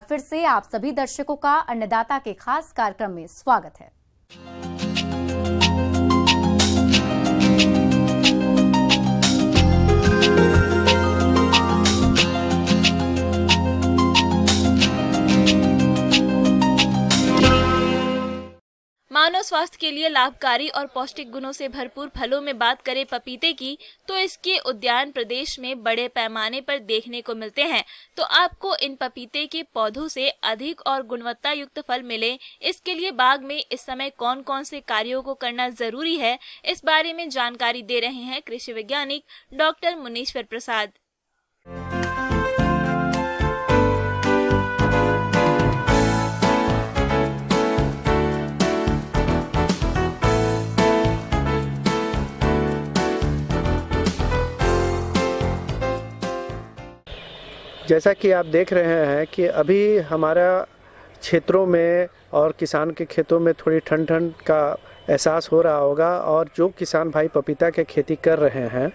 फिर से आप सभी दर्शकों का अन्नदाता के खास कार्यक्रम में स्वागत है। मानव स्वास्थ्य के लिए लाभकारी और पौष्टिक गुणों से भरपूर फलों में बात करें पपीते की, तो इसके उद्यान प्रदेश में बड़े पैमाने पर देखने को मिलते हैं। तो आपको इन पपीते के पौधों से अधिक और गुणवत्ता युक्त फल मिले, इसके लिए बाग में इस समय कौन कौन से कार्यों को करना जरूरी है, इस बारे में जानकारी दे रहे हैं कृषि वैज्ञानिक डॉक्टर मुनीश्वर प्रसाद। जैसा कि आप देख रहे हैं कि अभी हमारा क्षेत्रों में और किसान के खेतों में थोड़ी ठंड का एहसास हो रहा होगा, और जो किसान भाई पपीता के खेती कर रहे हैं,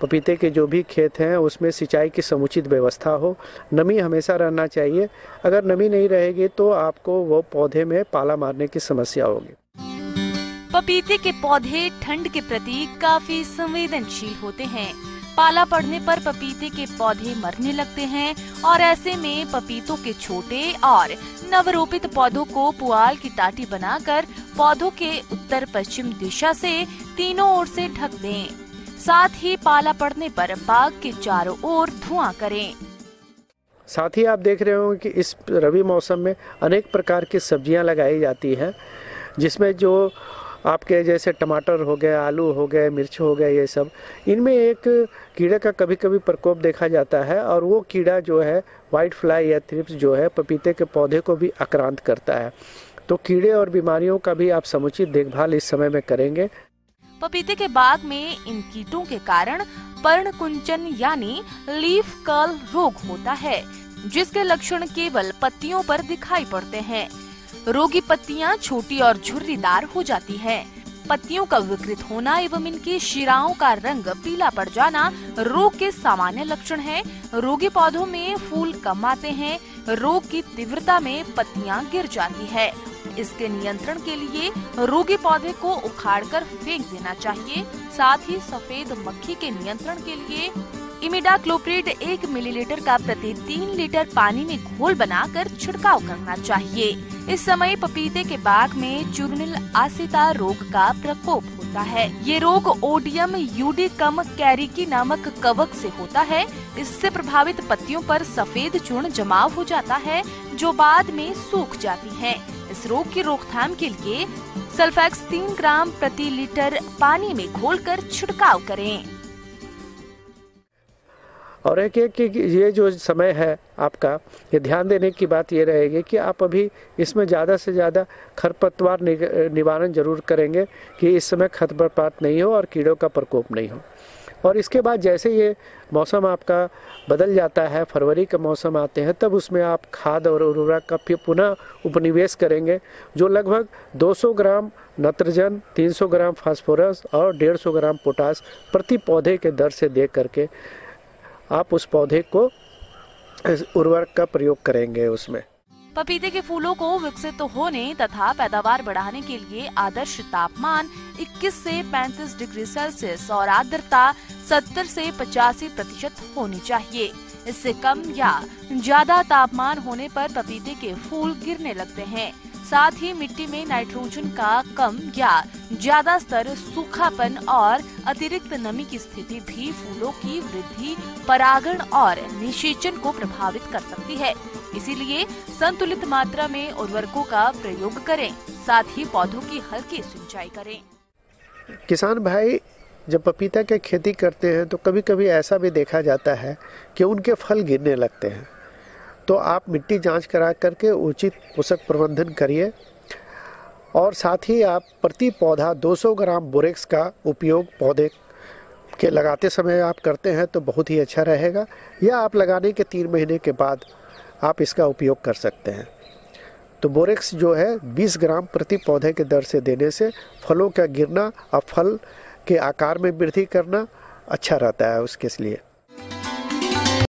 पपीते के जो भी खेत हैं उसमें सिंचाई की समुचित व्यवस्था हो, नमी हमेशा रहना चाहिए। अगर नमी नहीं रहेगी तो आपको वो पौधे में पाला मारने की समस्या होगी। पपीते के पौधे ठंड के प्रति काफी संवेदनशील होते हैं। पाला पड़ने पर पपीते के पौधे मरने लगते हैं और ऐसे में पपीतों के छोटे और नवरोपित पौधों को पुआल की टाटी बनाकर पौधों के उत्तर पश्चिम दिशा से तीनों ओर से ढक दें। साथ ही पाला पड़ने पर बाग के चारों ओर धुआं करें। साथ ही आप देख रहे होंगे कि इस रबी मौसम में अनेक प्रकार की सब्जियां लगाई जाती हैं, जिसमें जो आपके जैसे टमाटर हो गए, आलू हो गए, मिर्च हो गए, ये सब, इनमें एक कीड़े का कभी कभी प्रकोप देखा जाता है, और वो कीड़ा जो है वाइट फ्लाई या थ्रिप्स जो है पपीते के पौधे को भी आक्रांत करता है। तो कीड़े और बीमारियों का भी आप समुचित देखभाल इस समय में करेंगे। पपीते के बाग में इन कीटों के कारण पर्णकुंचन यानी लीफ कर्ल रोग होता है, जिसके लक्षण केवल पत्तियों पर दिखाई पड़ते हैं। रोगी पत्तियां छोटी और झुर्रीदार हो जाती हैं। पत्तियों का विकृत होना एवं इनकी शिराओं का रंग पीला पड़ जाना रोग के सामान्य लक्षण हैं। रोगी पौधों में फूल कम आते हैं। रोग की तीव्रता में पत्तियां गिर जाती है। इसके नियंत्रण के लिए रोगी पौधे को उखाड़कर फेंक देना चाहिए। साथ ही सफेद मक्खी के नियंत्रण के लिए इमिडाक्लोप्रिड 1 मिलीलीटर का प्रति 3 लीटर पानी में घोल बनाकर छिड़काव करना चाहिए। इस समय पपीते के बाग में चूर्निल आसिता रोग का प्रकोप होता है। ये रोग ओडियम यूडिकम कैरिकी नामक कवक से होता है। इससे प्रभावित पत्तियों पर सफेद चूर्ण जमाव हो जाता है, जो बाद में सूख जाती है। इस रोग की रोकथाम के लिए सल्फेक्स 3 ग्राम प्रति लीटर पानी में घोलकर छिड़काव करें। और एक ये जो समय है आपका, ये ध्यान देने की बात ये रहेगी कि आप अभी इसमें ज़्यादा से ज़्यादा खरपतवार निवारण जरूर करेंगे कि इस समय खरपतवार नहीं हो और कीड़ों का प्रकोप नहीं हो। और इसके बाद जैसे ये मौसम आपका बदल जाता है, फरवरी का मौसम आते हैं, तब उसमें आप खाद और उर्वरक का फिर पुनः उपनिवेश करेंगे, जो लगभग 200 ग्राम नत्रजन, 300 ग्राम फास्फोरस और 150 ग्राम पोटास प्रति पौधे के दर से दे करके आप उस पौधे को उर्वरक का प्रयोग करेंगे। उसमें पपीते के फूलों को विकसित होने तथा पैदावार बढ़ाने के लिए आदर्श तापमान 21 से 35 डिग्री सेल्सियस और आर्द्रता 70 से 85% होनी चाहिए। इससे कम या ज्यादा तापमान होने पर पपीते के फूल गिरने लगते हैं। साथ ही मिट्टी में नाइट्रोजन का कम या ज्यादा स्तर, सूखापन और अतिरिक्त नमी की स्थिति भी फूलों की वृद्धि, परागण और निषेचन को प्रभावित कर सकती है। इसीलिए संतुलित मात्रा में उर्वरकों का प्रयोग करें। साथ ही पौधों की हल्की सिंचाई करें। किसान भाई जब पपीता की खेती करते हैं तो कभी कभी ऐसा भी देखा जाता है कि उनके फल गिरने लगते हैं। तो आप मिट्टी जांच करा करके उचित पोषक प्रबंधन करिए, और साथ ही आप प्रति पौधा 200 ग्राम बोरेक्स का उपयोग पौधे के लगाते समय आप करते हैं तो बहुत ही अच्छा रहेगा, या आप लगाने के 3 महीने के बाद आप इसका उपयोग कर सकते हैं। तो बोरेक्स जो है 20 ग्राम प्रति पौधे के दर से देने से फलों का गिरना और फल के आकार में वृद्धि करना अच्छा रहता है उसके लिए।